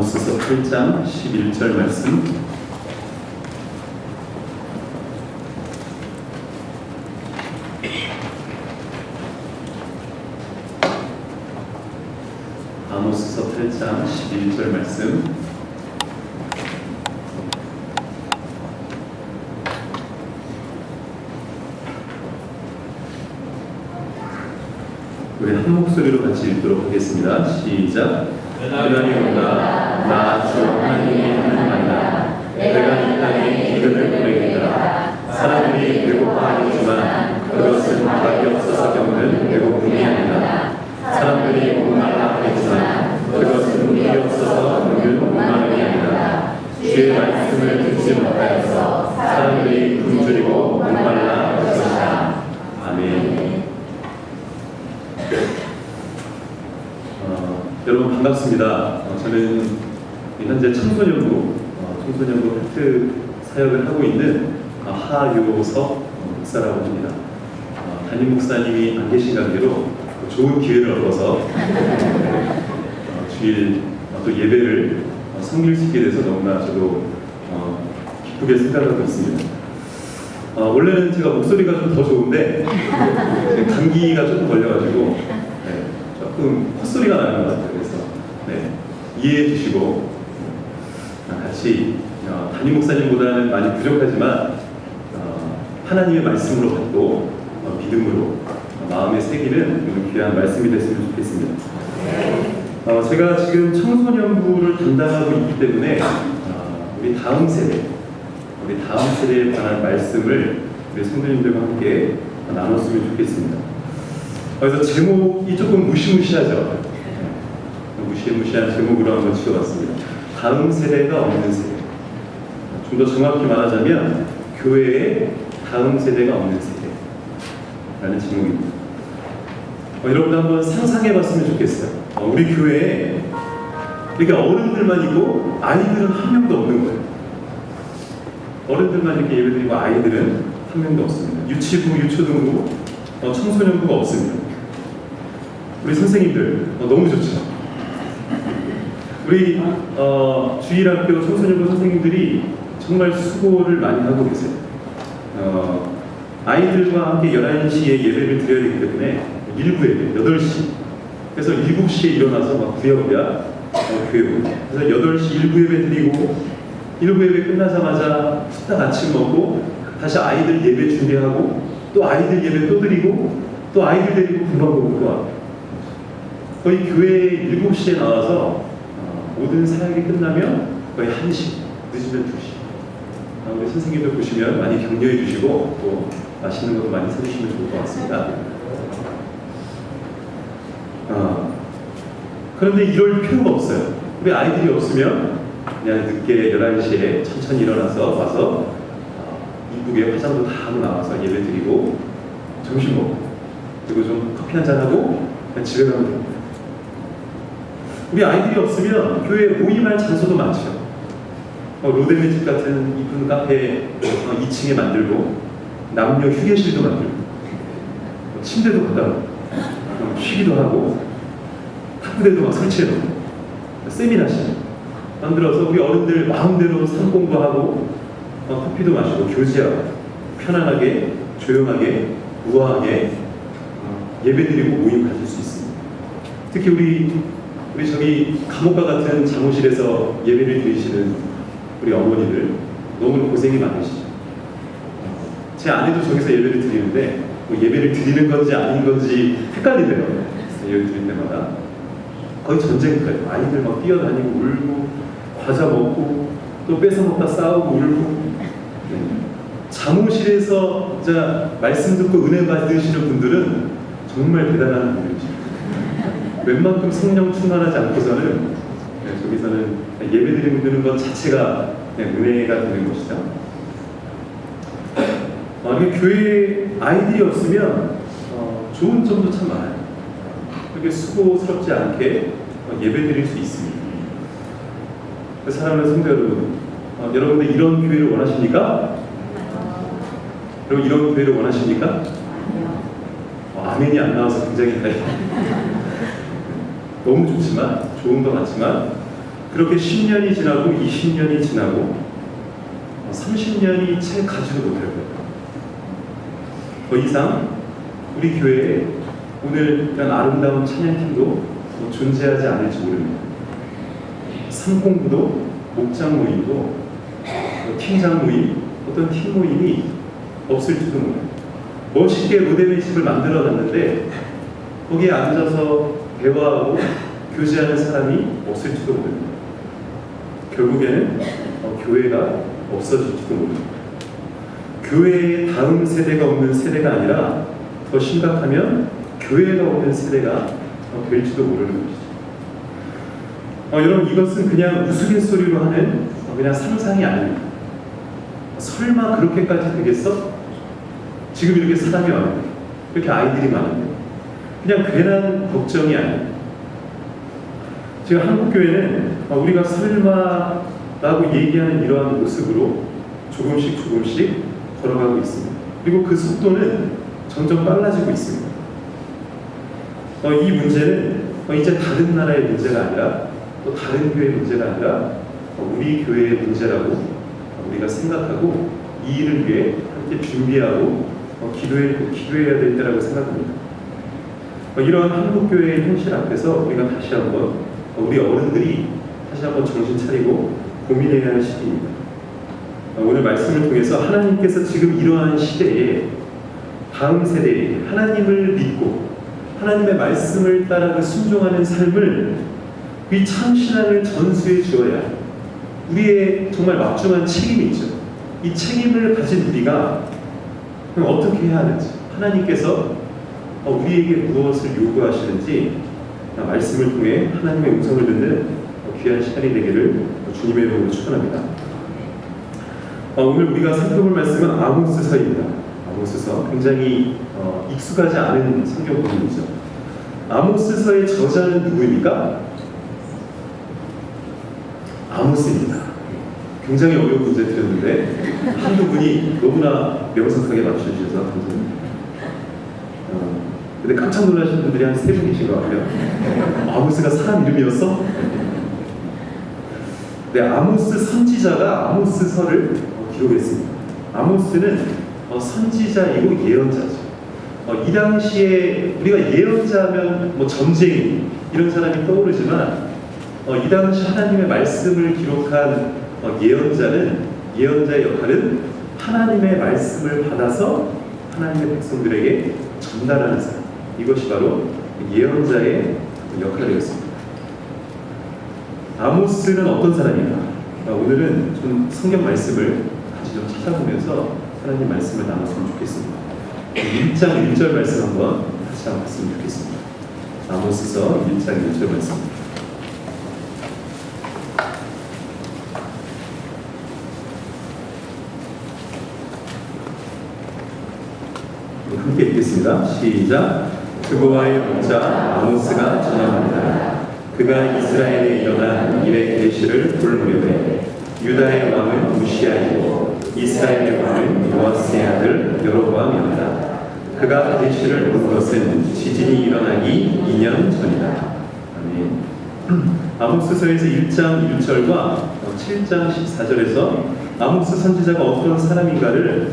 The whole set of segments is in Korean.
아모스서 8장 11절 말씀. 아모스서 8장 11절 말씀. 우리 한 목소리로 같이 읽도록 하겠습니다. 시작. 그날이 온다. 나 주 하나님의 하나님이다. 내가 이 땅에 기근을 보내리라. 사람들이 배고파하겠지만 그것은 밖에 없어서 겪는 배고픔이 아니다. 사람들이 목말라 하겠지만 그것은 물이 없어서 겪는 목마름이 아니다. 주의 말씀을 듣지 못하여서 사람들이 굶주리고 목말라 할 것이다. 아멘. 여러분 반갑습니다. 저는 현재 청소년부 팩트 사역을 하고 있는 하유석 목사라고 합니다. 담임 목사님이 안 계신 관계로 좋은 기회를 얻어서 주일 또 예배를 섬길 수 있게 돼서 너무나 저도 기쁘게 생각하고 있습니다. 원래는 제가 목소리가 좀 더 좋은데 감기가 조금 걸려가지고 조금 콧소리가 나는 것 같아요. 그래서 이해해 주시고 같이 담임 목사님보다는 많이 부족하지만 하나님의 말씀으로 받고 믿음으로 마음에 새기는 귀한 말씀이 됐으면 좋겠습니다. 제가 지금 청소년부를 담당하고 있기 때문에 우리 다음 세대에 관한 말씀을 우리 성도님들과 함께 나눴으면 좋겠습니다. 그래서 제목이 조금 무시무시하죠. 무시무시한 제목으로 한번 지어봤습니다. 다음 세대가 없는 세대. 좀 더 정확히 말하자면 교회의 다음 세대가 없는 세대라는 제목입니다. 여러분도 한번 상상해봤으면 좋겠어요. 우리 교회에 이렇게 어른들만 있고 아이들은 한 명도 없는 거예요. 어른들만 이렇게 예배드리고 아이들은 한 명도 없습니다. 유치부, 유초등부, 청소년부가 없습니다. 우리 선생님들 너무 좋죠. 우리 주일학교 청소년부 선생님들이 정말 수고를 많이 하고 계세요. 아이들과 함께 11시에 예배를 드려야 되기 때문에 일부 예배, 8시. 그래서 7시에 일어나서 막 부랴부랴 교회 오고. 그래서 8시 일부 예배 드리고, 일부 예배 끝나자마자 후딱 아침 먹고, 다시 아이들 예배 준비하고, 또 아이들 예배 또 드리고, 또 아이들 데리고 금방 오고 또 와요. 거의 교회에 7시에 나와서 모든 사역이 끝나면 거의 1시, 늦으면 2시. 우리 선생님들 보시면 많이 격려해 주시고 또 맛있는 것도 많이 사주시면 좋을 것 같습니다. 그런데 이럴 필요가 없어요. 우리 아이들이 없으면 그냥 늦게 11시에 천천히 일어나서 와서 이쁘게 화장도 다 하고 나와서 예배 드리고 점심 먹고 그리고 좀 커피 한잔 하고 그냥 집에 가면 됩니다. 우리 아이들이 없으면 교회에 모임할 장소도 많죠. 로데매직 같은 이쁜 카페 2층에 만들고 남녀 휴게실도 만들고 침대도 갖다 놓고 쉬기도 하고 탁구대도 막 설치해놓고 세미나실 만들어서 우리 어른들 마음대로 산 공부하고 커피도 마시고 교제하고 편안하게 조용하게 우아하게 예배드리고 모임 가질 수 있습니다. 특히 우리 저기 감옥과 같은 사무실에서 예배를 드리시는 우리 어머니들 너무 고생이 많으시죠. 제 아내도 저기서 예배를 드리는데 예배를 드리는 건지 아닌 건지 헷갈리네요. 예배 드릴 때마다 거의 전쟁터예요. 아이들 막 뛰어다니고 울고 과자 먹고 또 뺏어 먹다 싸우고 울고 사무실에서 진짜 말씀 듣고 은혜 받으시는 분들은 정말 대단한 분들이십니다. 웬만큼 성령 충만하지 않고서는 저기서는 예배드리는 드는 것 자체가 그냥 은혜가 되는 것이죠. 교회에 아이들이 없으면 좋은 점도 참 많아요. 그렇게 수고스럽지 않게 예배드릴 수 있습니다. 사랑하는 성도 여러분, 여러분들 이런 교회를 원하십니까? 여러분 이런 교회를 원하십니까? 아멘이 안 나와서 굉장히 너무 좋지만 좋은 것 같지만 그렇게 10년이 지나고 20년이 지나고 30년이 채 가지도 못할 거예요. 더 이상 우리 교회에 오늘 이런 아름다운 찬양팀도 존재하지 않을지 모릅니다. 삼공부도 목장 모임도 팀장 모임, 어떤 팀 모임이 없을지도 몰라요. 멋있게 무대 집을 만들어 놨는데 거기에 앉아서 대화하고 교제하는 사람이 없을지도 모릅니다. 결국에는 교회가 없어질지도 모릅니다. 교회의 다음 세대가 없는 세대가 아니라 더 심각하면 교회가 없는 세대가 될지도 모르는 것이죠. 여러분, 이것은 그냥 우스갯소리로 하는 그냥 상상이 아닙니다. 설마 그렇게까지 되겠어? 지금 이렇게 사람이 많은데, 이렇게 아이들이 많은데, 그냥 괜한 걱정이 아닙니다. 지금 한국교회는 우리가 설마라고 얘기하는 이러한 모습으로 조금씩 걸어가고 있습니다. 그리고 그 속도는 점점 빨라지고 있습니다. 이 문제는 이제 다른 나라의 문제가 아니라 또 다른 교회의 문제가 아니라 우리 교회의 문제라고 우리가 생각하고 이 일을 위해 함께 준비하고 기도해야 될 때라고 생각합니다. 이러한 한국교회의 현실 앞에서 우리가 다시 한번 우리 어른들이 다시 한번 정신 차리고 고민해야 할 시기입니다. 오늘 말씀을 통해서 하나님께서 지금 이러한 시대에 다음 세대에 하나님을 믿고 하나님의 말씀을 따라 순종하는 삶을 이 참신앙을 전수해 주어야 우리의 정말 막중한 책임이 있죠. 이 책임을 가진 우리가 어떻게 해야 하는지, 하나님께서 우리에게 무엇을 요구하시는지 말씀을 통해 하나님의 음성을 듣는 귀한 시간이 되기를 주님의 이름으로 축원합니다. 오늘 우리가 살펴볼 말씀은 아모스서입니다. 아모스서, 굉장히 익숙하지 않은 성경 본문이죠. 아모스서의 저자는 누구입니까? 아모스입니다. 굉장히 어려운 문제 드렸는데 한두 분이 너무나 명석하게 맞춰주셔서 감사합니다. 근데 깜짝 놀라신 분들이 한 3분 계신 것 같아요. 아모스가 사람 이름이었어? 네, 아모스 선지자가 아모스서를 기록했습니다. 아모스는 선지자이고 예언자죠. 이 당시에 우리가 예언자하면 전쟁이 이런 사람이 떠오르지만 이 당시 하나님의 말씀을 기록한 예언자의 역할은 하나님의 말씀을 받아서 하나님의 백성들에게 전달하는 사람, 이것이 바로 예언자의 역할이었습니다. 아모스는 어떤 사람인가? 오늘은 좀 성경 말씀을 같이 좀 찾아보면서 하나님 말씀을 나눴으면 좋겠습니다. 1장 1절 말씀 한번 같이 한번 봤으면 좋겠습니다. 아모스서 1장 1절 말씀. 함께 읽겠습니다. 시작. 그거와의 목자 아모스가 전함합니다. 그가 이스라엘에 일어난 일의 계시를 볼 무렵에 유다의 왕은 우시아이고 이스라엘의 왕은 요아스의 아들 여로보암이었다. 그가 계시를 본 것은 지진이 일어나기 2년 전이다. 아멘. 아모스서에서 1장 1절과 7장 14절에서 아모스 선지자가 어떤 사람인가를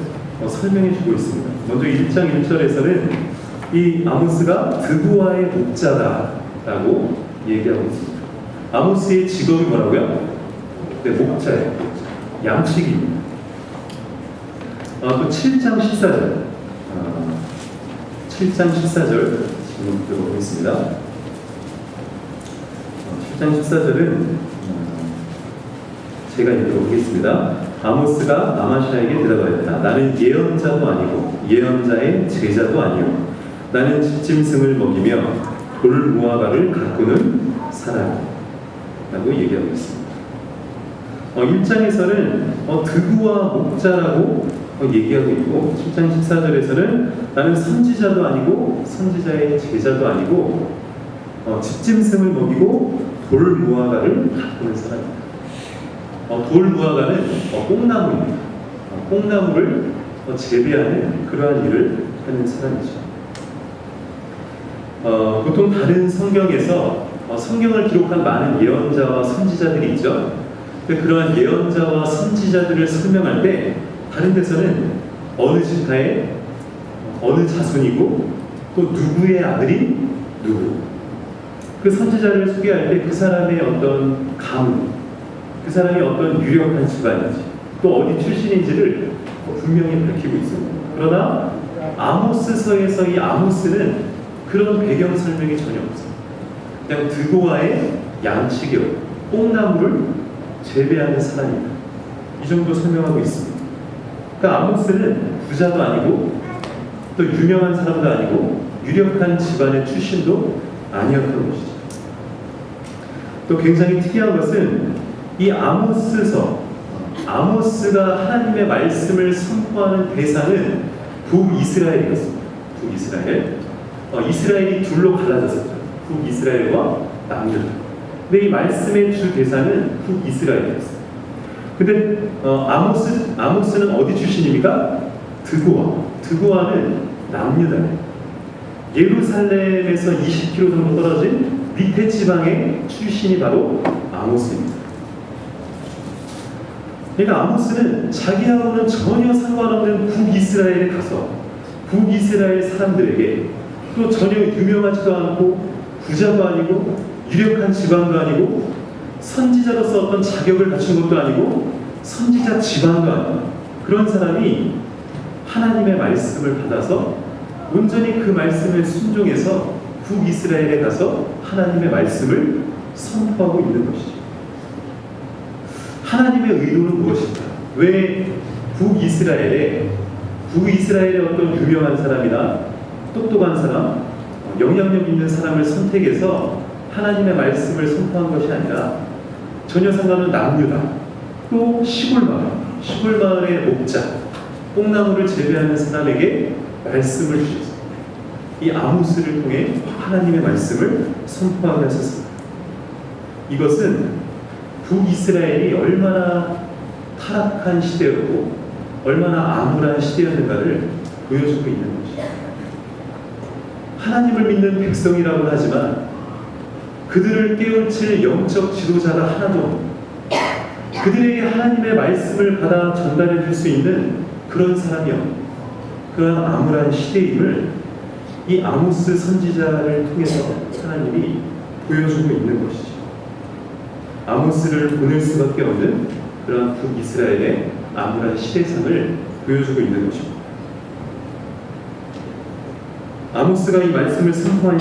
설명해 주고 있습니다. 먼저 1장 1절에서는 이 아모스가 드부와의 목자다라고 얘기하고 있습니다. 아모스의 직업이 뭐라고요? 네, 목자예요. 양치기입니다. 또 7장 14절 7장 14절 지금 들어보겠습니다. 7장 14절은 제가 읽어보겠습니다. 아모스가 아마샤에게 대답하였다. 나는 예언자도 아니고 예언자의 제자도 아니요 나는 집짐승을 먹이며 돌무화과를 가꾸는 사람이라고 얘기하고 있습니다. 1장에서는 드부와 목자라고 얘기하고 있고 7장 14절에서는 나는 선지자도 아니고 선지자의 제자도 아니고 집짐승을 먹이고 돌무화과를 가꾸는 사람입니다. 돌무화과는 뽕나무입니다. 뽕나무를 재배하는 그러한 일을 하는 사람이죠. 보통 다른 성경에서 성경을 기록한 많은 예언자와 선지자들이 있죠. 그러한 예언자와 선지자들을 설명할 때 다른 데서는 어느 지파의 어느 자손이고 또 누구의 아들이 누구, 그 선지자를 소개할 때 그 사람의 어떤 가문, 그 사람이 어떤 유력한 집안인지 또 어디 출신인지를 분명히 밝히고 있습니다. 그러나 아모스서에서 이 아모스는 그런 배경 설명이 전혀 없어요. 그냥 드고아의 양치기요, 뽕나무를 재배하는 사람입니다. 이 정도 설명하고 있습니다. 그러니까 아모스는 부자도 아니고 또 유명한 사람도 아니고 유력한 집안의 출신도 아니었던 것이죠. 또 굉장히 특이한 것은 이 아모스가 하나님의 말씀을 선포하는 대상은 북이스라엘이었습니다. 북이스라엘. 이스라엘이 둘로 갈라졌었죠. 북이스라엘과 남유다. 근데 이 말씀의 주 대상은 북이스라엘이었어요. 근데 아모스는 어디 출신입니까? 드고아는 남유다예요. 예루살렘에서 20km 정도 떨어진 밑에 지방의 출신이 바로 아모스입니다. 그러니까 아모스는 자기하고는 전혀 상관없는 북이스라엘에 가서 북이스라엘 사람들에게 또 전혀 유명하지도 않고 부자도 아니고 유력한 집안도 아니고 선지자로서 어떤 자격을 갖춘 것도 아니고 선지자 집안도 아니고 그런 사람이 하나님의 말씀을 받아서 온전히 그 말씀에 순종해서 북이스라엘에 가서 하나님의 말씀을 선포하고 있는 것이죠. 하나님의 의도는 무엇일까? 왜 북이스라엘의 어떤 유명한 사람이나 똑똑한 사람, 영향력 있는 사람을 선택해서 하나님의 말씀을 선포한 것이 아니라 전혀 상관없는 남유다, 또 시골 마을의 목자, 뽕나무를 재배하는 사람에게 말씀을 주셨습니다. 이 아모스를 통해 하나님의 말씀을 선포하게 하셨습니다. 이것은 북이스라엘이 얼마나 타락한 시대였고 얼마나 암울한 시대였는가를 보여주고 있는 것입니다. 하나님을 믿는 백성이라고 하지만 그들을 깨우칠 영적 지도자가 하나도 없고 그들에게 하나님의 말씀을 받아 전달해 줄 수 있는 그런 사람이 없고 그런 암울한 시대임을 이 아모스 선지자를 통해서 하나님이 보여주고 있는 것이죠. 아모스를 보낼 수밖에 없는 그런 북이스라엘의 암울한 시대상을 보여주고 있는 것입니다. 아모스가 이 말씀을 선포한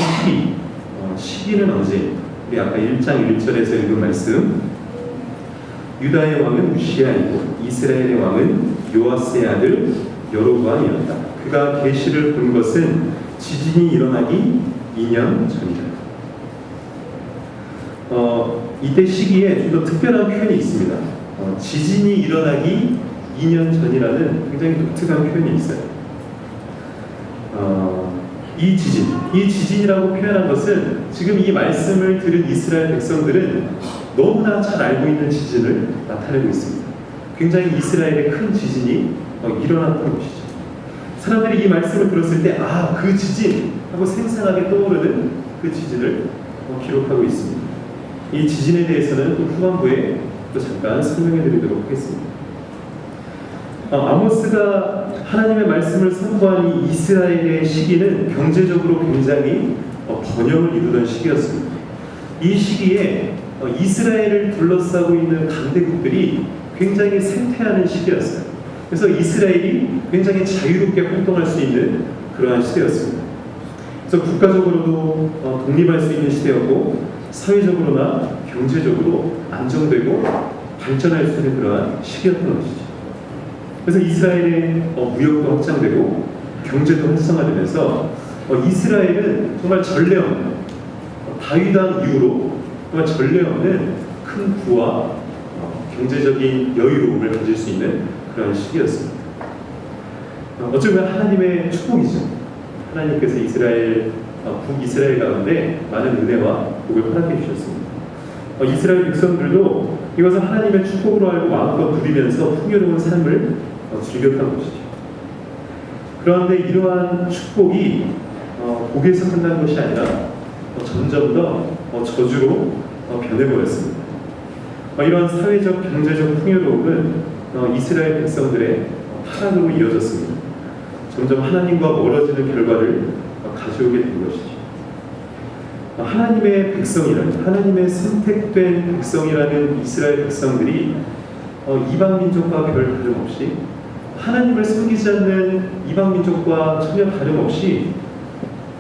시기는 언제? 우리 아까 1장 1절에서 읽은 말씀, 유다의 왕은 우시아이고 이스라엘의 왕은 요아스의 아들 여로보암이었다. 그가 계시를 본 것은 지진이 일어나기 2년 전이다. 이때 시기에 좀 더 특별한 표현이 있습니다. 지진이 일어나기 2년 전이라는 굉장히 독특한 표현이 있어요. 이 지진이라고 표현한 것은 지금 이 말씀을 들은 이스라엘 백성들은 너무나 잘 알고 있는 지진을 나타내고 있습니다. 굉장히 이스라엘의 큰 지진이 일어났던 것이죠. 사람들이 이 말씀을 들었을 때 그 지진 하고 생생하게 떠오르는 그 지진을 기록하고 있습니다. 이 지진에 대해서는 또 후반부에 또 잠깐 설명해 드리도록 하겠습니다. 아모스가 하나님의 말씀을 선포한 이 이스라엘의 시기는 경제적으로 굉장히 번영을 이루던 시기였습니다. 이 시기에 이스라엘을 둘러싸고 있는 강대국들이 굉장히 쇠퇴하는 시기였어요. 그래서 이스라엘이 굉장히 자유롭게 활동할 수 있는 그러한 시대였습니다. 그래서 국가적으로도 독립할 수 있는 시대였고 사회적으로나 경제적으로 안정되고 발전할 수 있는 그러한 시기였던 것이죠. 그래서 이스라엘의 무역도 확장되고 경제도 활성화되면서 이스라엘은 정말 전례 없는 다윗왕 이후로 정말 전례 없는 큰 부와 경제적인 여유로움을 가질 수 있는 그런 시기였습니다. 어쩌면 하나님의 축복이죠. 하나님께서 북이스라엘 가운데 많은 은혜와 복을 허락해 주셨습니다. 이스라엘 백성들도 이것을 하나님의 축복으로 알고 마음껏 누리면서 풍요로운 삶을 즐겼던 것이죠. 그런데 이러한 축복이 복에서 끝난 것이 아니라 점점 더 저주로 변해버렸습니다. 이러한 사회적, 경제적 풍요로움은 이스라엘 백성들의 타락으로 이어졌습니다. 점점 하나님과 멀어지는 결과를 가져오게 된 것이죠. 하나님의 백성이라는, 하나님의 선택된 백성이라는 이스라엘 백성들이 이방 민족과 별 다름없이, 하나님을 섬기지 않는 이방 민족과 전혀 다름없이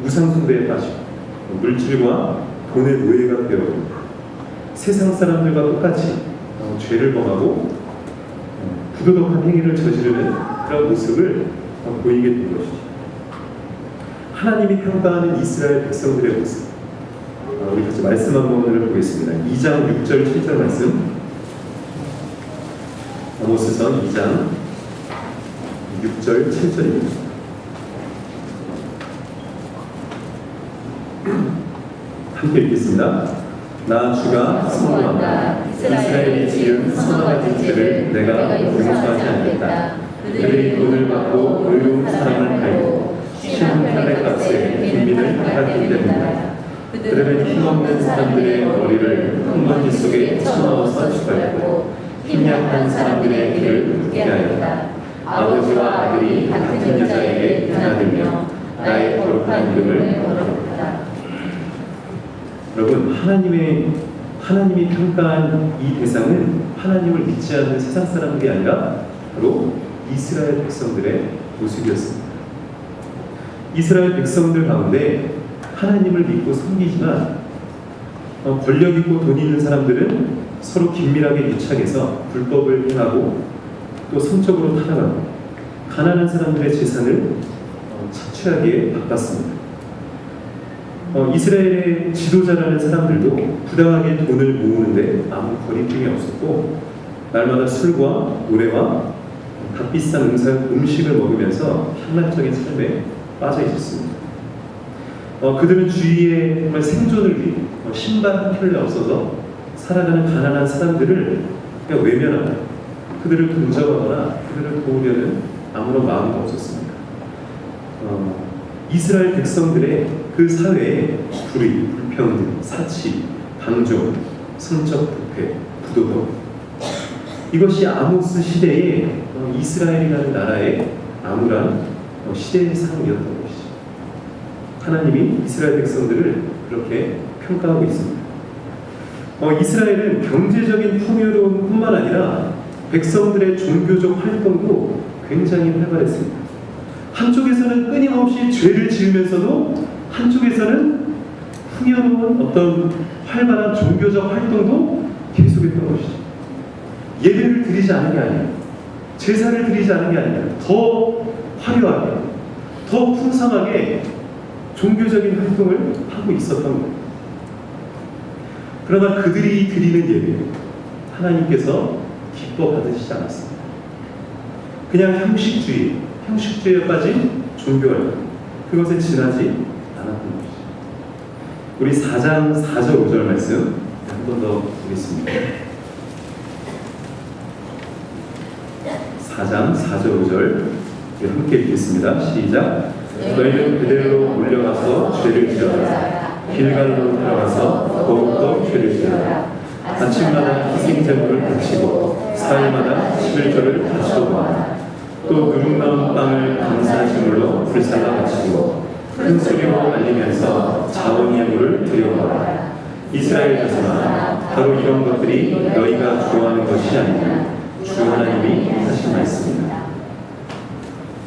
우상 숭배에 빠지고 물질과 돈의 노예가 되어 세상 사람들과 똑같이 죄를 범하고 부도덕한 행위를 저지르는 그런 모습을 보이게 된 것이죠. 하나님이 평가하는 이스라엘 백성들의 모습, 우리 같이 말씀 한 번을 보겠습니다. 2장 6절 7절 말씀, 아모스서 2장 6절 7절입니다. 함께 읽겠습니다. 나 주가 선포한다. 이스라엘이 지은 서너 가지 죄를 내가 용서하지 않겠다. 그들이 돈을 받고 의로운 사람을 팔고 쉬는 팔의 값에 빈민을 받았기 때문이다. 그들은 힘없는 사람들의 머리를 흙먼지 속에 쳐넣어서 죽였고 힘약한 사람들의 길을 묻게 하였다. 아버지와 아들이 같은 여자에게 드나들며 나의 거룩한 이름을 거룩하다. 여러분, 하나님이 평가한 이 대상은 하나님을 믿지 않는 세상 사람들이 아니라 바로 이스라엘 백성들의 모습이었습니다. 이스라엘 백성들 가운데 하나님을 믿고 섬기지만 권력 있고 돈 있는 사람들은 서로 긴밀하게 유착해서 불법을 행하고 또 성적으로 타락하고 가난한 사람들의 재산을 착취하기에 바빴습니다. 이스라엘의 지도자라는 사람들도 부당하게 돈을 모으는데 아무 거리낌이 없었고 날마다 술과 노래와 값비싼 음식을 먹으면서 향락적인 삶에 빠져 있었습니다. 그들은 주위에 정말 생존을 위해 신발 한 켤레 없어서 살아가는 가난한 사람들을 그냥 외면하고 그들을 동정하거나 그들을 도우려는 아무런 마음도 없었습니다. 이스라엘 백성들의 그 사회에 불의, 불평등, 사치, 방종, 성적 부패, 부도덕, 이것이 아모스 시대의 이스라엘이라는 나라의 암울한 시대의 상이었던 것이죠. 하나님이 이스라엘 백성들을 그렇게 평가하고 있습니다. 이스라엘은 경제적인 풍요로움 뿐만 아니라 백성들의 종교적 활동도 굉장히 활발했습니다. 한쪽에서는 끊임없이 죄를 지으면서도 한쪽에서는 풍요로운 어떤 활발한 종교적 활동도 계속했던 것이죠. 예배를 드리지 않은 게 아니라, 제사를 드리지 않은 게 아니라 더 화려하게, 더 풍성하게 종교적인 활동을 하고 있었던 거예요. 그러나 그들이 드리는 예배, 하나님께서 기뻐 받으시지 않았습니다. 그냥 형식주의에 빠진 종교활동, 그것에 지나지 않았던 것이죠. 우리 4장 4절 5절 말씀 한 번 더 보겠습니다. 4장 4절 5절 함께 읽겠습니다. 시작. 너희는 그대로 올려가서 죄를 지어라. 길갈로 들어가서 더욱더 죄를 지어라. 아침마다 희생제물을 바치고 사흘마다 11조를 바치고 보아라. 또 누룩나온 빵을 감사제물로 불살라 바치고 큰 소리로 알리면서 자원예물을 드려보아라. 이스라엘 자손아, 바로 이런 것들이 너희가 좋아하는 것이 아니냐. 주 하나님이 하신 말씀입니다.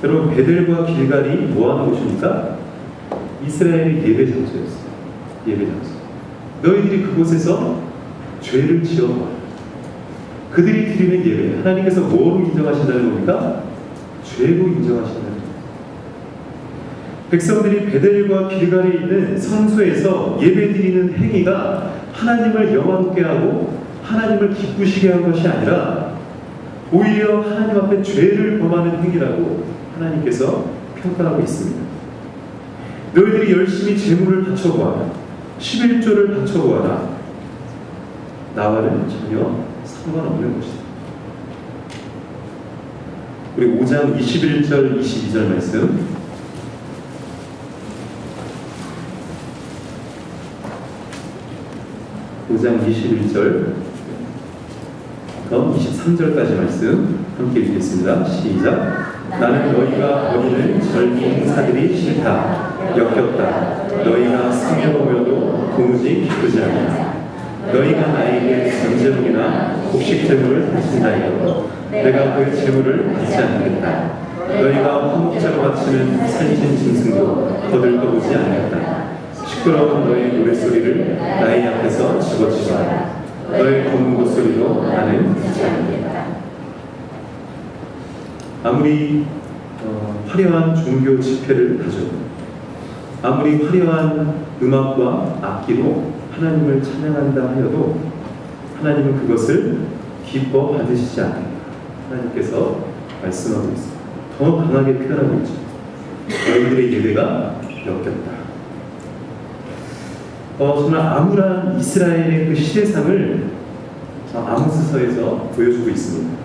여러분, 베델과 길갈이 뭐하는 곳입니까? 이스라엘의 예배 장소였어요. 예배 장소. 너희들이 그곳에서 죄를 지어봐. 그들이 드리는 예배, 하나님께서 뭐로 인정하신다는 겁니까? 죄로 인정하신다는 겁니다. 백성들이 베델과 길갈에 있는 성소에서 예배 드리는 행위가 하나님을 영화롭게 하고 하나님을 기쁘시게 한 것이 아니라 오히려 하나님 앞에 죄를 범하는 행위라고 하나님께서 평가하고 있습니다. 너희들이 열심히 제물을 바쳐보아라. 11조를 바쳐보아라. 나와는 전혀 상관없는 것이다. 우리 5장 21절 22절 말씀 5장 21절 23절까지 말씀 함께 읽겠습니다. 시작. 나는 너희가 버리는 젊은 행사들이 싫다, 역겹다. 너희가 성에 보며도 도무지 기쁘지 않다. 너희가 나에게 전제물이나 곡식 제물을 바친다 하여도 내가 그 제물을 받지 않겠다. 너희가 화목제로 바치는 살찐 짐승도 거들떠보지 않겠다. 시끄러운 너희 노랫소리를 나의 앞에서 집어치워라. 너의 고문고 소리로 나는 듣지 않겠다. 아무리 화려한 종교 집회를 가져도, 아무리 화려한 음악과 악기로 하나님을 찬양한다 하여도 하나님은 그것을 기뻐 받으시지 않는다. 하나님께서 말씀하고 있습니다. 더 강하게 표현하고 있죠. 너희들의 예배가 역겹다. 정말 암울한 이스라엘의 그 시대상을 아모스서에서 보여주고 있습니다.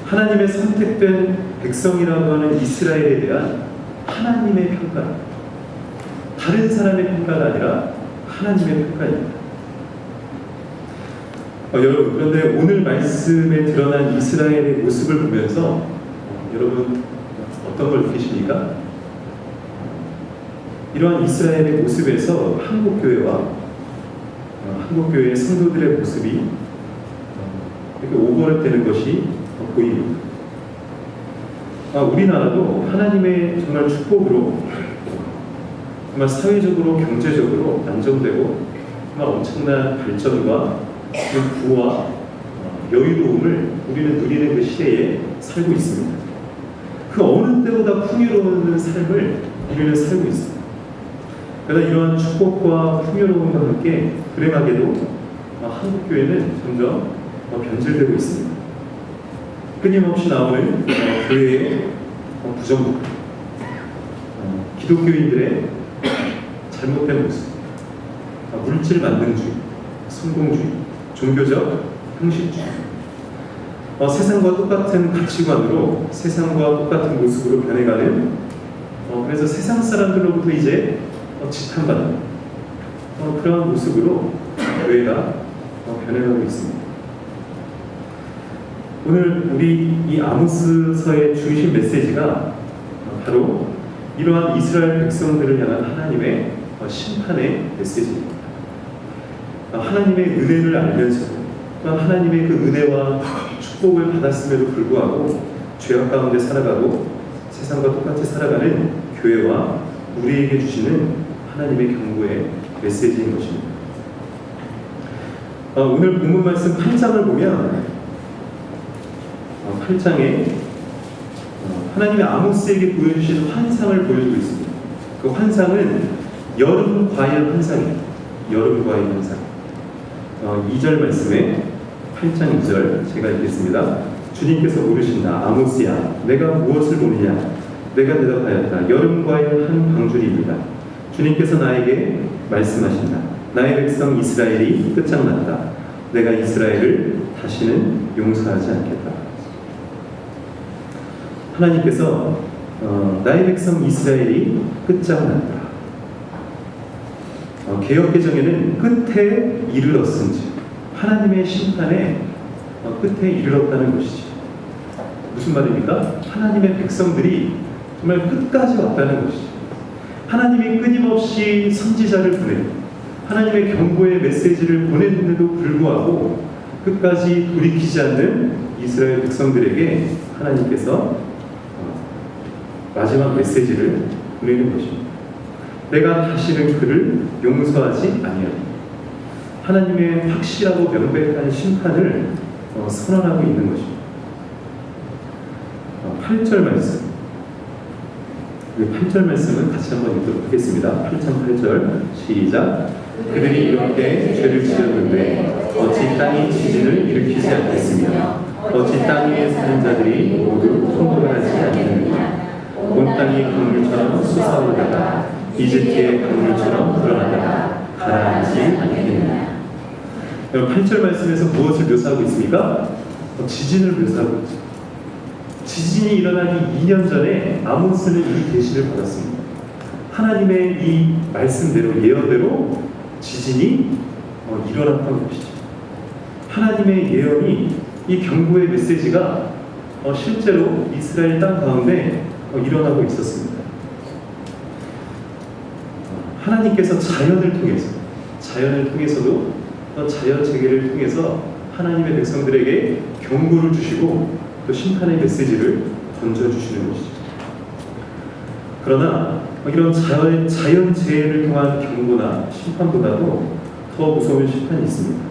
하나님의 선택된 백성이라고 하는 이스라엘에 대한 하나님의 평가, 다른 사람의 평가가 아니라 하나님의 평가입니다. 여러분, 그런데 오늘 말씀에 드러난 이스라엘의 모습을 보면서 여러분 어떤 걸 느끼십니까? 이러한 이스라엘의 모습에서 한국교회와 한국교회의 성도들의 모습이 이렇게 오버랩되는 것이 보입니다. 우리나라도 하나님의 정말 축복으로 정말 사회적으로 경제적으로 안정되고 정말 엄청난 발전과 그 부와 여유로움을 우리는 누리는 그 시대에 살고 있습니다. 그 어느 때보다 풍요로운 삶을 우리는 살고 있습니다. 그러나 이러한 축복과 풍요로움과 함께 불행하게도 한국교회는 점점 변질되고 있습니다. 끊임없이 나오는 교회의 부정부, 기독교인들의 잘못된 모습, 물질 만능주의, 성공주의, 종교적 형식주의, 세상과 똑같은 가치관으로 세상과 똑같은 모습으로 변해가는, 그래서 세상 사람들로부터 이제 지탄받는 그런 모습으로 교회가 변해가고 있습니다. 오늘 우리 이 아모스서의 중심 메시지가 바로 이러한 이스라엘 백성들을 향한 하나님의 심판의 메시지입니다. 하나님의 은혜를 알면서도 또한 하나님의 그 은혜와 축복을 받았음에도 불구하고 죄악 가운데 살아가고 세상과 똑같이 살아가는 교회와 우리에게 주시는 하나님의 경고의 메시지인 것입니다. 오늘 본문 말씀 8장을 보면 8장에 하나님의 아모스에게 보여주신 환상을 보여주고 있습니다. 그 환상은 여름 과일 환상입니다. 여름 과일 환상. 2절 말씀에 8장 2절 제가 읽겠습니다. 주님께서 물으신다. 아모스야, 내가 무엇을 보느냐? 내가 대답하였다. 여름 과일 한 방줄입니다. 주님께서 나에게 말씀하신다. 나의 백성 이스라엘이 끝장났다. 내가 이스라엘을 다시는 용서하지 않겠다. 하나님께서 나의 백성 이스라엘이 끝장났다. 개역개정에는 끝에 이르렀은지, 하나님의 심판에 끝에 이르렀다는 것이지. 무슨 말입니까? 하나님의 백성들이 정말 끝까지 왔다는 것이지. 하나님이 끊임없이 선지자를 보내고 하나님의 경고의 메시지를 보냈는데도 불구하고 끝까지 돌이키지 않는 이스라엘 백성들에게 하나님께서 마지막 메시지를 보내는 것입니다. 내가 다시는 그를 용서하지 아니하리라. 하나님의 확실하고 명백한 심판을 선언하고 있는 것입니다. 8절 말씀. 8절 말씀은 같이 한번 읽도록 하겠습니다. 8장 8절 시작. 그들이 이렇게 죄를 지었는데 어찌 땅이 지진을 일으키지 않겠으며 어찌 땅 위에 사는 자들이 모두 통곡을 하지 않겠느냐. 온 땅이 강물처럼 솟아오르다가 이집트의 강물처럼 불어나다가 가라앉지 않겠느냐. 여러분 8절 말씀에서 무엇을 묘사하고 있습니까? 지진을 묘사하고 있죠. 지진이 일어나기 2년 전에 아모스는 이 계시를 받았습니다. 하나님의 이 말씀대로 예언대로 지진이 일어났던 것이죠. 하나님의 예언이, 이 경고의 메시지가 실제로 이스라엘 땅 가운데 일어나고 있었습니다. 하나님께서 자연을 통해서도 자연 체계를 통해서 하나님의 백성들에게 경고를 주시고 또 심판의 메시지를 던져주시는 것이죠. 그러나 이런 자연 재해를 통한 경고나 심판보다도 더 무서운 심판이 있습니다.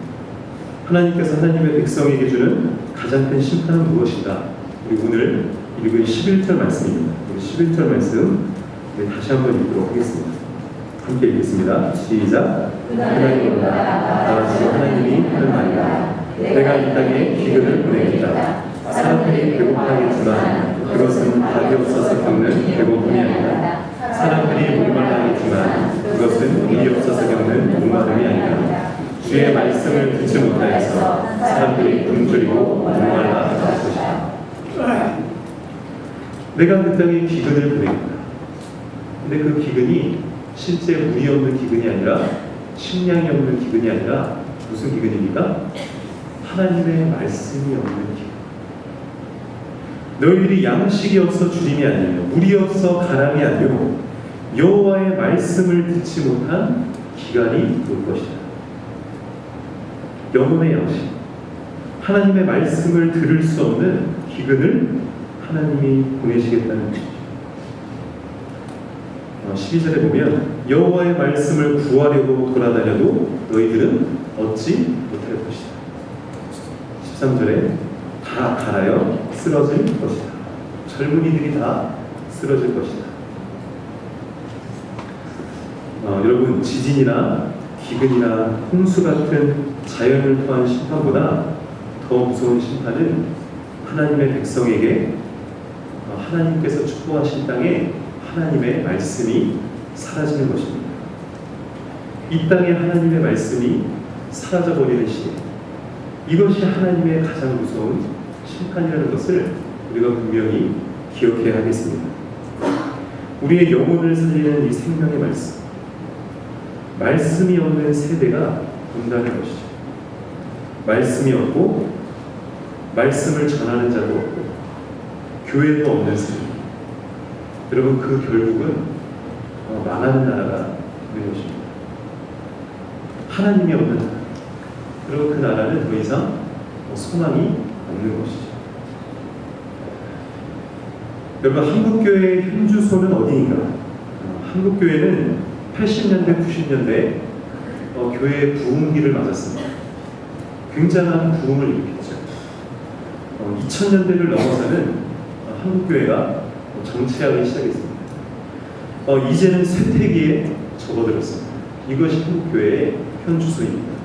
하나님께서 하나님의 백성에게 주는 가장 큰 심판은 무엇인가? 우리 오늘 읽은 11절 말씀입니다. 우리 11절 말씀 다시 한번 읽도록 하겠습니다. 함께 읽겠습니다. 시작. 하나님보다 나아가서 하나님이 하는 말이다. 내가 이 땅에 기근을 보내겠다. 사람들이 배고파하겠지만 그것은 답이 없어서 겪는 배고픔이 아니다. 사람들이 목말라하겠지만 그것은 일이 없어서 겪는 목마름이 아니다. 주의 말씀을 듣지 못하여서 사람들이 굶주리고 목말라 할 것이다. 내가 그 땅에 기근을 보내겠다. 근데 그 기근이 실제 물이 없는 기근이 아니라, 식량이 없는 기근이 아니라 무슨 기근입니까? 하나님의 말씀이 없는 기근. 너희들이 양식이 없어 주림이 아니며 물이 없어 가람이 아니요 여호와의 말씀을 듣지 못한 기간이 올 것이다. 영혼의 양식, 하나님의 말씀을 들을 수 없는 기근을 하나님이 보내시겠다는 것이죠. 12절에 보면 여호와의 말씀을 구하려고 돌아다녀도 너희들은 얻지 못할 것이다. 13절에 다 갈아여 쓰러질 것이다. 젊은이들이 다 쓰러질 것이다. 여러분, 지진이나 기근이나 홍수 같은 자연을 통한 심판보다 더 무서운 심판은 하나님의 백성에게 하나님께서 축복하신 땅에 하나님의 말씀이 사라지는 것입니다. 이 땅에 하나님의 말씀이 사라져버리는 시대, 이것이 하나님의 가장 무서운 심판이라는 것을 우리가 분명히 기억해야 하겠습니다. 우리의 영혼을 살리는 이 생명의 말씀이 없는 세대가 온다는 것이죠. 말씀이 없고 말씀을 전하는 자도 없고 교회도 없는 세대. 여러분, 그 결국은 망하는 나라가 되는 것입니다. 하나님이 없는 나라. 그리고 그 나라는 더 이상 소망이 없는 것이죠. 여러분, 한국교회의 현주소는 어디인가? 한국교회는 80년대, 90년대 교회의 부흥기를 맞았습니다. 굉장한 부흥을 일으켰죠. 2000년대를 넘어서는 한국교회가 정체하기 시작했습니다. 이제는 쇠퇴기에 접어들었습니다. 이것이 한국교회의 현주소입니다.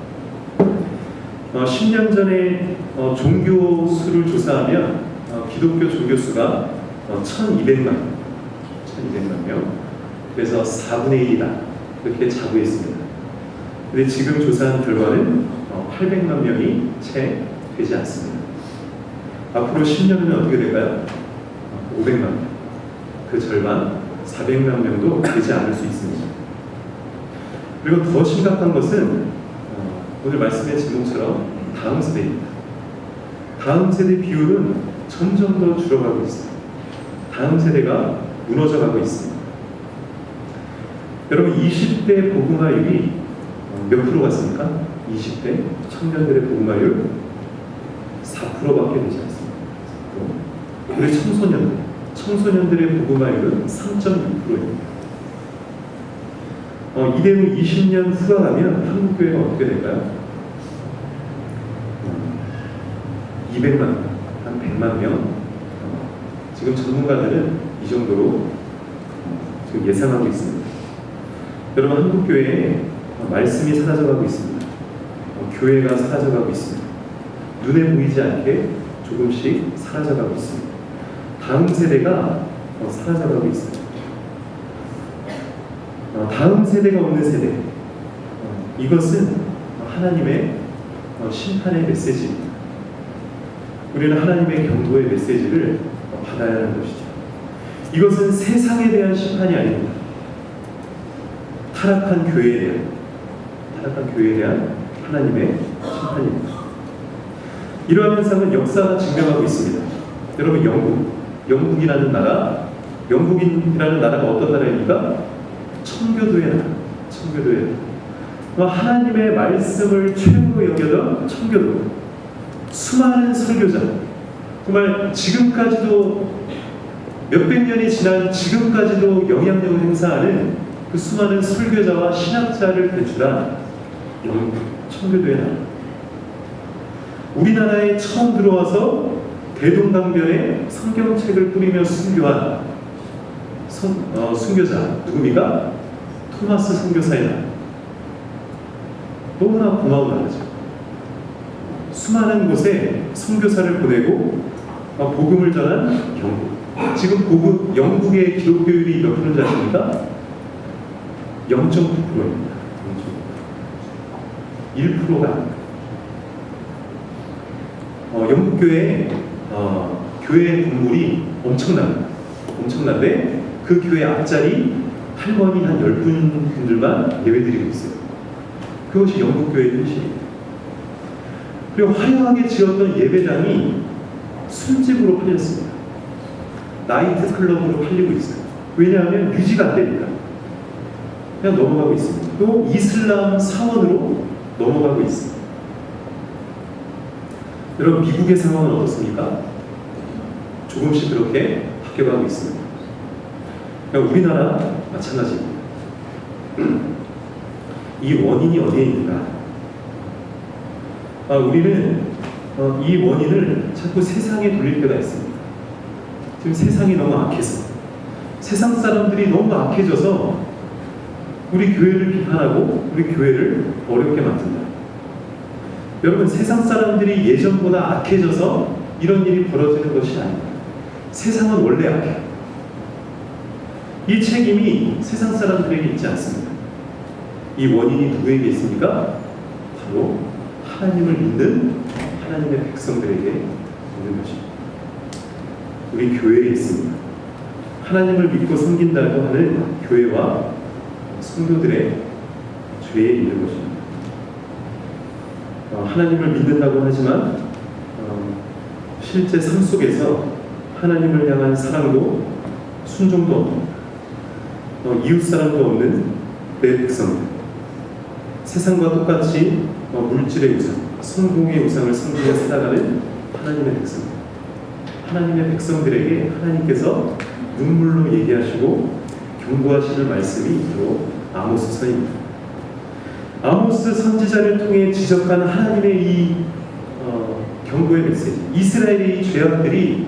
10년 전에 종교수를 조사하면 기독교 종교수가 1200만 명, 그래서 4분의 1이다 이렇게 자부했습니다. 근데 지금 조사한 결과는 800만 명이 채 되지 않습니다. 앞으로 10년은 어떻게 될까요? 500만 명, 그 절반 400만 명도 되지 않을 수 있습니다. 그리고 더 심각한 것은 오늘 말씀의 제목처럼 다음 세대입니다. 다음 세대 비율은 점점 더 줄어가고 있습니다. 다음 세대가 무너져가고 있습니다. 여러분, 20대 복음화율이 몇 프로 같습니까? 20대 청년들의 복음화율 4%밖에 되지 않습니다. 그리고 청소년들의 복음화율은 3.6%입니다. 이대로 20년 후가 가면 한국교회가 어떻게 될까요? 200만 명, 한 100만 명. 지금 전문가들은 이 정도로 지금 예상하고 있습니다. 여러분, 한국교회에 말씀이 사라져가고 있습니다. 교회가 사라져가고 있습니다. 눈에 보이지 않게 조금씩 사라져가고 있습니다. 다음 세대가 사라져가고 있습니다. 다음 세대가 없는 세대, 이것은 하나님의 심판의 메시지입니다. 우리는 하나님의 경고의 메시지를 받아야 하는 것이죠. 이것은 세상에 대한 심판이 아닙니다. 타락한 교회에 대한 하나님의 심판입니다. 이러한 현상은 역사가 증명하고 있습니다. 여러분, 영국이라는 나라가 어떤 나라입니까? 청교도의 나라. 청교도의 나라. 하나님의 말씀을 최고로 여겨던 청교도. 수많은 설교자, 정말 지금까지도 몇백 년이 지난 지금까지도 영향력을 행사하는 그 수많은 설교자와 신학자를 배출한 영국 청교도의 나라. 우리나라에 처음 들어와서 대동강변에 성경책을 뿌리며 순교한 순교자 누굽니까? 토마스 선교사의 나라. 너무나 고마운 나라죠. 수많은 곳에 선교사를 보내고 복음을 전한 영국. 지금 영국의 기독교율이 몇 프로인지 아십니까? 0.9%입니다. 1%가 아닙니다. 영국 교회 건물이 엄청난데 그 교회 앞자리 할머니 한 10분들만 예배드리고 있어요. 그것이 영국 교회의 현실입니다. 그리고 화려하게 지었던 예배당이 술집으로 팔렸습니다. 나이트 클럽으로 팔리고 있어요. 왜냐하면 유지가 안 되니까. 그냥 넘어가고 있습니다. 또 이슬람 사원으로 넘어가고 있습니다. 여러분, 미국의 상황은 어떻습니까? 조금씩 그렇게 바뀌어가고 있습니다. 그러니까 우리나라 마찬가지입니다. 이 원인이 어디에 있는가? 우리는 이 원인을 자꾸 세상에 돌릴 때가 있습니다. 지금 세상이 너무 악해서, 세상 사람들이 너무 악해져서 우리 교회를 비판하고 우리 교회를 어렵게 만든다. 여러분, 세상 사람들이 예전보다 악해져서 이런 일이 벌어지는 것이 아닙니다. 세상은 원래 악해. 이 책임이 세상 사람들에게 있지 않습니다. 이 원인이 누구에게 있습니까? 바로 하나님을 믿는 하나님의 백성들에게 있는 것입니다. 우리 교회에 있습니다. 하나님을 믿고 섬긴다고 하는 교회와 성도들의 죄에 있는 것입니다. 하나님을 믿는다고 하지만 실제 삶 속에서 하나님을 향한 사랑도 순종도 없는, 이웃 사랑도 없는 내 백성들, 세상과 똑같이 물질의 우상, 성공의 우상을 섬기며 살아가는 하나님의 백성들, 하나님의 백성들에게 하나님께서 눈물로 얘기하시고 경고하시는 말씀이 바로 아모스서입니다. 아모스 선지자를 통해 지적하는 하나님의 이 경고의 메시지, 이스라엘의 이 죄악들이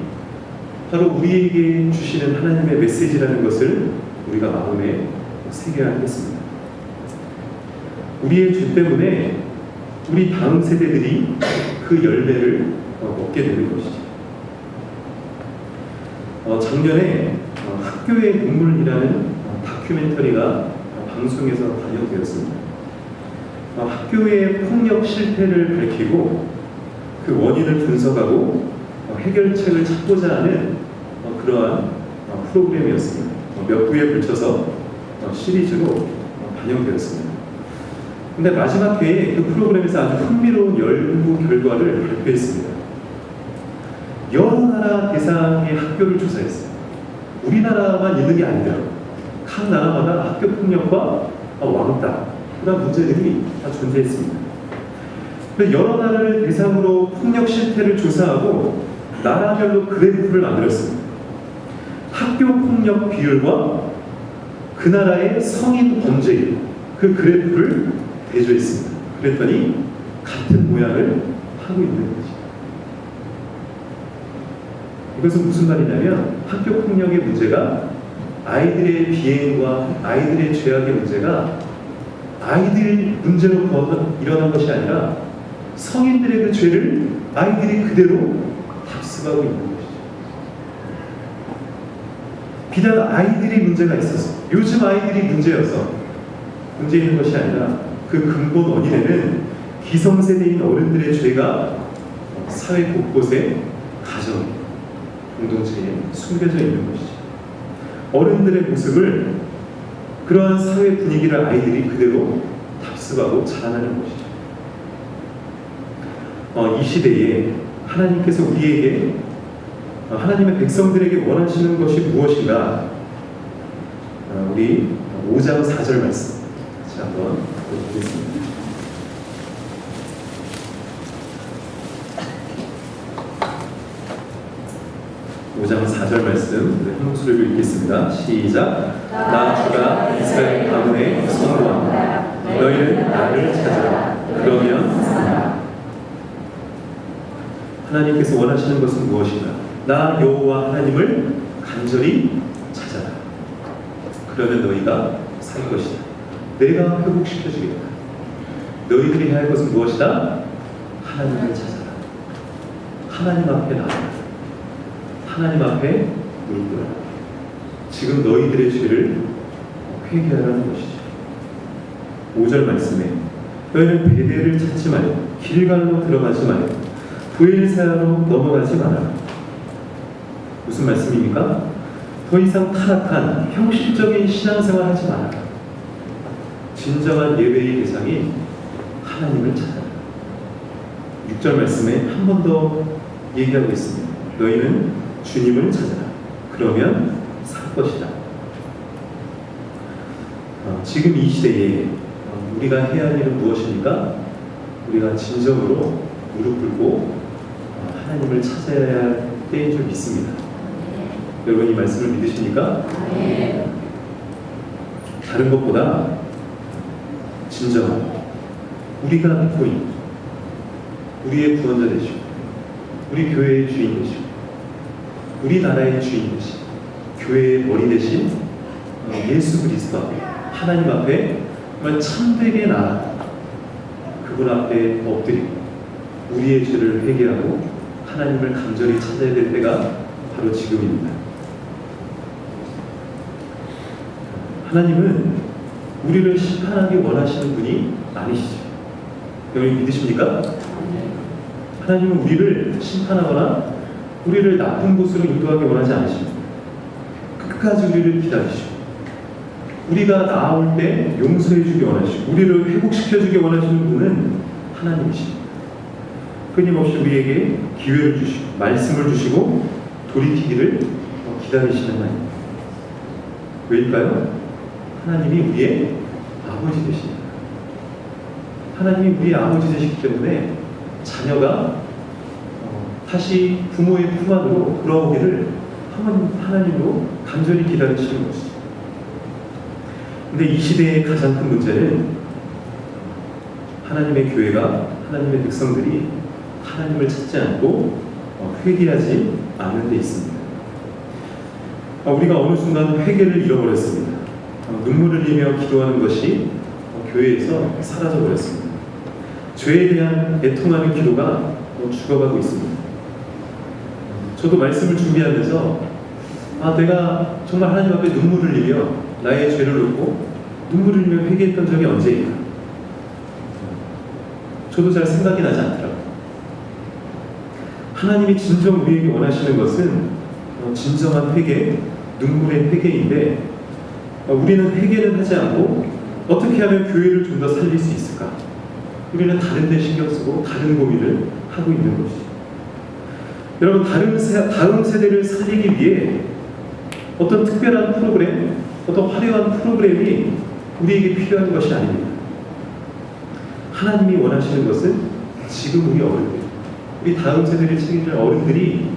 바로 우리에게 주시는 하나님의 메시지라는 것을 우리가 마음에 새겨야 하겠습니다. 우리의 죄 때문에 우리 다음 세대들이 그 열매를 먹게 되는 것이죠. 작년에 학교의 눈물이라는 다큐멘터리가 방송에서 반영되었습니다. 학교의 폭력 실패를 밝히고 그 원인을 분석하고 해결책을 찾고자 하는 그러한 프로그램이었습니다. 몇 부에 걸쳐서 시리즈로 반영되었습니다. 근데 마지막 회에 그 프로그램에서 아주 흥미로운 연구 결과를 발표했습니다. 여러 나라 대상의 학교를 조사했어요. 우리나라만 있는 게 아니라 각 나라마다 학교 폭력과 왕따, 그런 문제들이 다 존재했습니다. 여러 나라를 대상으로 폭력 실태를 조사하고 나라별로 그래프를 만들었습니다. 학교 폭력 비율과 그 나라의 성인 범죄율, 그 그래프를 대조했습니다. 그랬더니 같은 모양을 하고 있는 거죠. 이것은 무슨 말이냐면 학교 폭력의 문제가 아이들의 비행과 아이들의 죄악의 문제가 아이들 문제로 일어난 것이 아니라 성인들의 그 죄를 아이들이 그대로 답습하고 있는 것이죠. 비단 아이들이 문제가 있어서, 요즘 아이들이 문제여서 문제 있는 것이 아니라 그 근본 원인에는 기성세대인 어른들의 죄가 사회 곳곳에, 가정, 공동체에 숨겨져 있는 것이죠. 어른들의 모습을, 그러한 사회 분위기를 아이들이 그대로 답습하고 자라나는 것이죠. 이 시대에 하나님께서 우리에게 하나님의 백성들에게 원하시는 것이 무엇인가? 우리 5장 4절 말씀 같이 한번 보겠습니다. 5장 4절 말씀 한 목소리로 읽겠습니다. 시작. 나 주가 이스라엘 가문에 선포한다. 너희는 나를 찾아라. 그러면 산다. 하나님께서 원하시는 것은 무엇인가? 나 여호와 하나님을 간절히 찾아라. 그러면 너희가 살 것이다. 내가 회복시켜주겠다. 너희들이 해야 할 것은 무엇이다? 하나님을 찾아라. 하나님 앞에 나아가라. 하나님 앞에 무릎 꿇어라. 지금 너희들의 죄를 회개하라는 것이죠. 5절 말씀에 너희는 베델을 찾지 말고 길갈로 들어가지 말고 브엘사야로 넘어가지 마라. 무슨 말씀입니까? 더 이상 타락한 형식적인 신앙생활 하지 마라. 진정한 예배의 대상이 하나님을 찾아라. 6절 말씀에 한 번 더 얘기하고 있습니다. 너희는 주님을 찾아라. 그러면 살 것이다. 지금 이 시대에 우리가 해야 할 일은 무엇입니까? 우리가 진정으로 무릎 꿇고 하나님을 찾아야 할 때인 줄 믿습니다. 여러분 이 말씀을 믿으십니까? 다른 것보다 진정한 우리가 믿고 있는 우리의 구원자 되시고 우리 교회의 주인 되시고 우리나라의 주인 되신 교회의 머리 되신 예수 그리스도 앞에 하나님 앞에 정말 참되게 나아 그분 앞에 엎드리고 우리의 죄를 회개하고 하나님을 간절히 찾아야 될 때가 바로 지금입니다. 하나님은 우리를 심판하기 원하시는 분이 아니시죠. 여러분 믿으십니까? 하나님은 우리를 심판하거나 우리를 나쁜 곳으로 인도하기 원하지 않으십니다. 끝까지 우리를 기다리시고 우리가 나아올 때 용서해 주기 원하시고 우리를 회복시켜 주기 원하시는 분은 하나님이십니다. 끊임없이 우리에게 기회를 주시고 말씀을 주시고 돌이키기를 기다리시는 하나님. 왜일까요? 하나님이 우리의 아버지 되십니다. 하나님이 우리의 아버지 되시기 때문에 자녀가 다시 부모의 품 안으로 돌아오기를 하나님으로 간절히 기다리시는 것이죠. 근데 이 시대의 가장 큰 문제는 하나님의 교회가 하나님의 백성들이 하나님을 찾지 않고 회개하지 않는 데 있습니다. 우리가 어느 순간 회개를 잃어버렸습니다. 눈물을 흘리며 기도하는 것이 교회에서 사라져버렸습니다. 죄에 대한 애통하는 기도가 죽어가고 있습니다. 저도 말씀을 준비하면서 내가 정말 하나님 앞에 눈물을 흘리며 나의 죄를 놓고 눈물을 흘리며 회개했던 적이 언제인가? 저도 잘 생각이 나지 않더라고요. 하나님이 진정 우리에게 원하시는 것은 진정한 회개, 눈물의 회개인데 우리는 회개를 하지 않고 어떻게 하면 교회를 좀 더 살릴 수 있을까? 우리는 다른 데 신경 쓰고 다른 고민을 하고 있는 것이죠. 여러분 다음 세대를 살리기 위해 어떤 특별한 프로그램, 어떤 화려한 프로그램이 우리에게 필요한 것이 아닙니다. 하나님이 원하시는 것은 지금 우리 어른들, 우리 다음 세대를 책임질 어른들이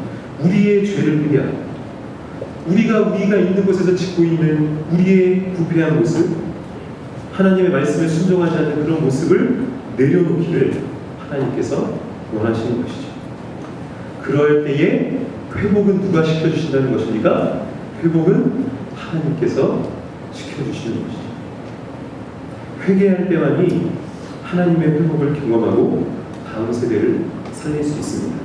우리의 죄를 회개하고 우리가 있는 곳에서 짓고 있는 우리의 부패한 모습, 하나님의 말씀에 순종하지 않는 그런 모습을 내려놓기를 하나님께서 원하시는 것이죠. 그럴 때에 회복은 누가 시켜주신다는 것입니까? 회복은 하나님께서 시켜주시는 것이죠. 회개할 때만이 하나님의 회복을 경험하고 다음 세대를 살릴 수 있습니다.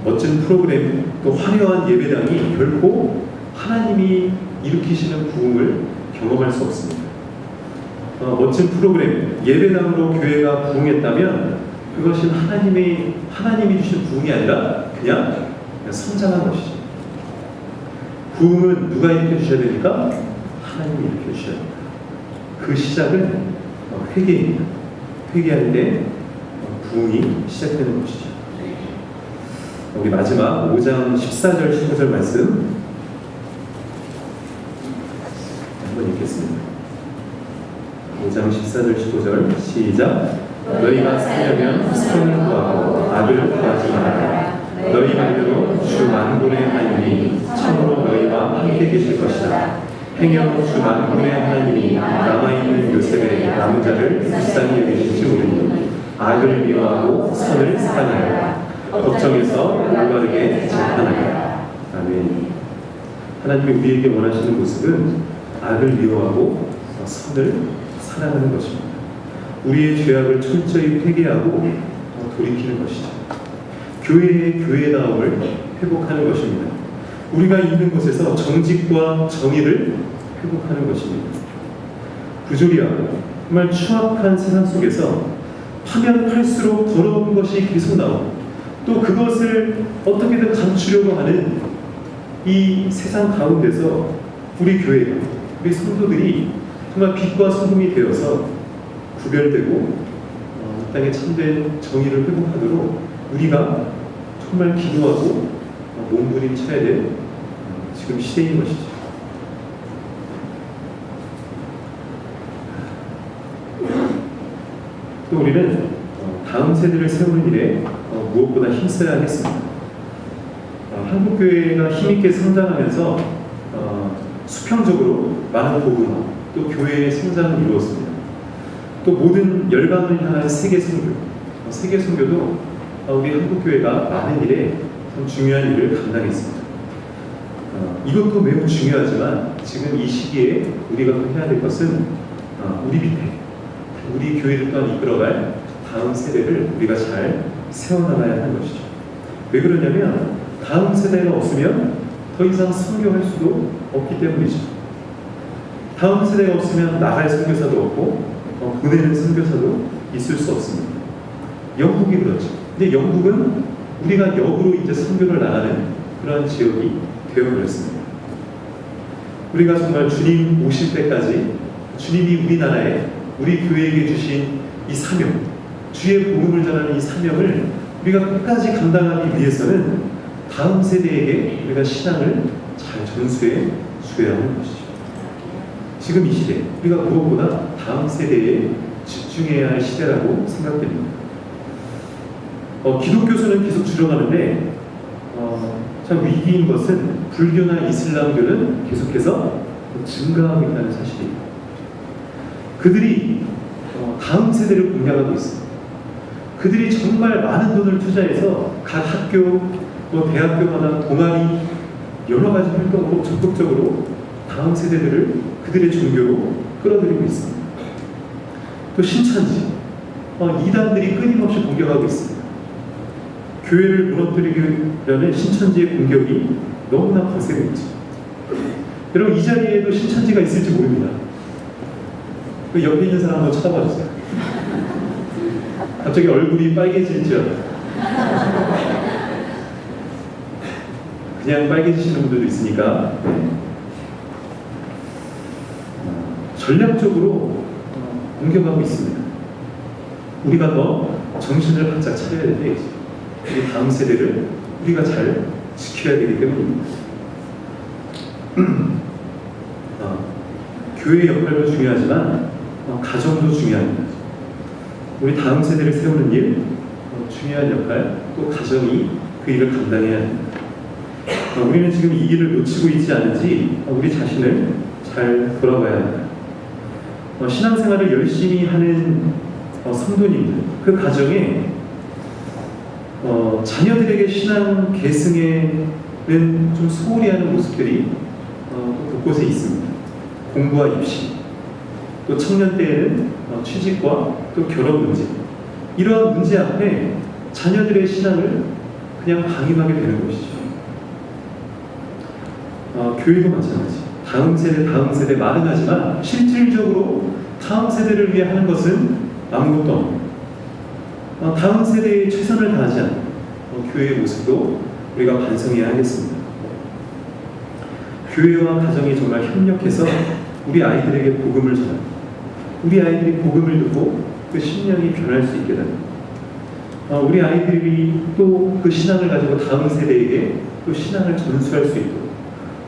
멋진 프로그램, 또 화려한 예배당이 결코 하나님이 일으키시는 부흥을 경험할 수 없습니다. 멋진 프로그램, 예배당으로 교회가 부흥했다면 그것은 하나님이 주신 부흥이 아니라 그냥 성장한 것이죠. 부흥은 누가 일으켜 주셔야 됩니까? 하나님이 일으켜 주셔야 됩니다. 그 시작은 회개입니다. 회개할 때 부흥이 시작되는 것이죠. 우리 마지막 5장 14절 15절 말씀 한번 읽겠습니다. 5장 14절 15절 시작. 너희가 살려면 선을 구하고 악을 구하지 말아라. 너희 말대로 주 만군의 하나님이 참으로 너희와 함께 계실 것이다. 행여 주 만군의 하나님이 남아있는 요셉의 남은 자를 불쌍히 여기실지 모르니 악을 미워하고 선을 사랑하여라. 걱정해서 올바르게 재판하여라. 아멘. 하나님이 우리에게 원하시는 모습은 악을 미워하고 선을 사랑하는 것입니다. 우리의 죄악을 철저히 회개하고 돌이키는 것이죠. 교회의 교회다움을 회복하는 것입니다. 우리가 있는 곳에서 정직과 정의를 회복하는 것입니다. 부조리하고 정말 추악한 세상 속에서 파면 팔수록 더러운 것이 계속 나오고 또 그것을 어떻게든 감추려고 하는 이 세상 가운데서 우리 교회가, 우리 성도들이 정말 빛과 소금이 되어서 구별되고 이 땅에 참된 정의를 회복하도록 우리가 정말 기도하고 몸부림쳐야 될 지금 시대인 것이죠. 또 우리는 다음 세대를 세우는 일에 무엇보다 힘써야 하겠습니다. 한국교회가 힘있게 성장하면서 수평적으로 많은 복음화, 또 교회의 성장을 이루었습니다. 또 모든 열방을 향한 세계 선교, 세계 선교도 우리 한국교회가 많은 일에 참 중요한 일을 감당했습니다. 이것도 매우 중요하지만 지금 이 시기에 우리가 해야 될 것은 우리 밑에 우리 교회를 또한 이끌어갈 다음 세대를 우리가 잘 세워나가야 하는 것이죠. 왜 그러냐면 다음 세대가 없으면 더 이상 선교할 수도 없기 때문이죠. 다음 세대가 없으면 나갈 선교사도 없고 보내는 선교사도 있을 수 없습니다. 영국이 그렇죠. 근데 영국은 우리가 역으로 이제 선교를 나가는 그런 지역이 되어버렸습니다. 우리가 정말 주님 오실 때까지 주님이 우리나라에 우리 교회에게 주신 이 사명, 주의 복음을 전하는 이 사명을 우리가 끝까지 감당하기 위해서는 다음 세대에게 우리가 신앙을 잘 전수해 주어야 하는 것이죠. 지금 이 시대, 우리가 무엇보다 다음 세대에 집중해야 할 시대라고 생각됩니다. 기독교수는 계속 줄여가는데 참 위기인 것은 불교나 이슬람교는 계속해서 증가하고 있다는 사실입니다. 그들이 다음 세대를 공략하고 있습니다. 그들이 정말 많은 돈을 투자해서 각 학교, 대학교마다 동아리 여러 가지 활동으로 적극적으로 다음 세대들을 그들의 종교로 끌어들이고 있습니다. 또 신천지, 이단들이 끊임없이 공격하고 있습니다. 교회를 무너뜨리려는 신천지의 공격이 너무나 거세고 있죠. 여러분, 이 자리에도 신천지가 있을지 모릅니다. 그 옆에 있는 사람 한번 쳐다봐 주세요. 갑자기 얼굴이 빨개질지어다. 그냥 빨개지시는 분들도 있으니까 전략적으로 공격하고 있습니다. 우리가 더 정신을 바짝 차려야 되는데 우리 다음 세대를 우리가 잘 지켜야 되기 때문입니다. 교회의 역할도 중요하지만 가정도 중요합니다. 우리 다음 세대를 세우는 일, 중요한 역할, 또 가정이 그 일을 감당해야 합니다. 우리는 지금 이 일을 놓치고 있지 않은지 우리 자신을 잘 돌아봐야 합니다. 신앙생활을 열심히 하는 성도님들, 그 가정에 자녀들에게 신앙 계승에는 좀 소홀히 하는 모습들이 곳곳에 있습니다. 공부와 입시, 또 청년 때에는 취직과 또 결혼 문제, 이러한 문제 앞에 자녀들의 신앙을 그냥 방임하게 되는 것이죠. 교회도 마찬가지. 다음 세대 말은 하지만 실질적으로 다음 세대를 위해 하는 것은 아무것도 없는, 다음 세대에 최선을 다하지 않는 교회의 모습도 우리가 반성해야 하겠습니다. 교회와 가정이 정말 협력해서 우리 아이들에게 복음을 전하고 우리 아이들이 복음을 듣고 그 심령이 변할 수 있게 됩니다. 우리 아이들이 또 그 신앙을 가지고 다음 세대에게 또 신앙을 전수할 수 있도록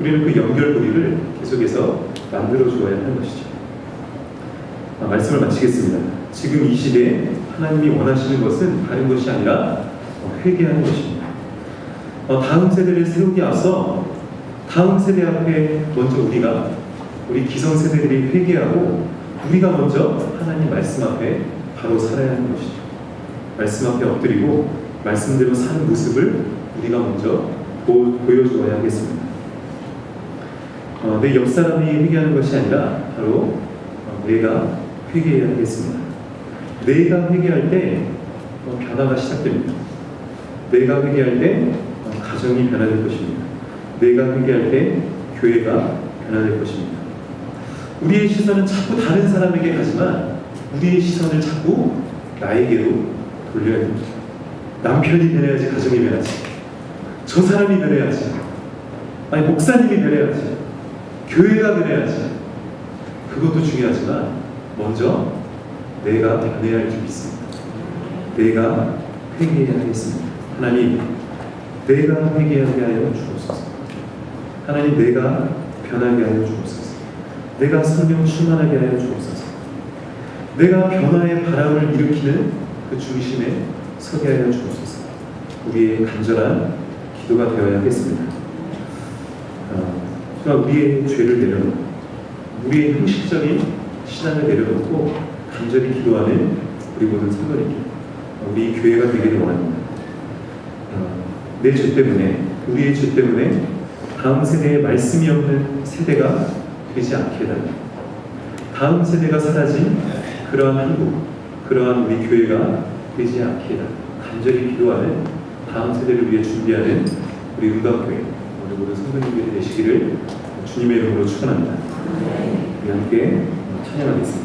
우리는 그 연결고리를 계속해서 만들어 주어야 하는 것이죠. 말씀을 마치겠습니다. 지금 이 시대에 하나님이 원하시는 것은 다른 것이 아니라 회개하는 것입니다. 다음 세대를 세우기 앞서 다음 세대 앞에 먼저 우리 기성세대들이 회개하고 우리가 먼저 하나님 말씀 앞에 바로 살아야 하는 것이죠. 말씀 앞에 엎드리고 말씀대로 사는 모습을 우리가 먼저 보여주어야 하겠습니다. 내 옆 사람이 회개하는 것이 아니라 바로 내가 회개해야 하겠습니다. 내가 회개할 때 변화가 시작됩니다. 내가 회개할 때 가정이 변화될 것입니다. 내가 회개할 때 교회가 변화될 것입니다. 우리의 시선은 자꾸 다른 사람에게 가지만 우리의 시선을 자꾸 나에게로 돌려야 됩니다. 남편이 변해야지 가정이 변하지. 저 사람이 변해야지. 아니 목사님이 변해야지. 교회가 변해야지. 그것도 중요하지만 먼저 내가 변해야 할 길이 있습니다. 내가 회개해야 하겠습니다. 하나님, 내가 회개하게 하여 주옵소서. 하나님, 내가 변하게 하여 주옵소서. 내가 성령 충만하게 하여 주옵소서. 내가 변화의 바람을 일으키는 그 중심에 서게 하여 주옵소서. 우리의 간절한 기도가 되어야 하겠습니다. 우리의 죄를 내려놓고 우리의 형식적인 신앙을 내려놓고 간절히 기도하는 우리 모든 성도님께 우리 교회가 되기를 원합니다. 내 죄 때문에, 우리의 죄 때문에 다음 세대에 말씀이 없는 세대가 되지 않게 해달라. 다음 세대가 사라진 그러한 한국, 그러한 우리 교회가 되지 않게 해달라. 간절히 기도하는 다음 세대를 위해 준비하는 우리 응답교회, 우리 모든 성도님들이 되시기를 주님의 이름으로 축원합니다. 우리 함께 찬양하겠습니다.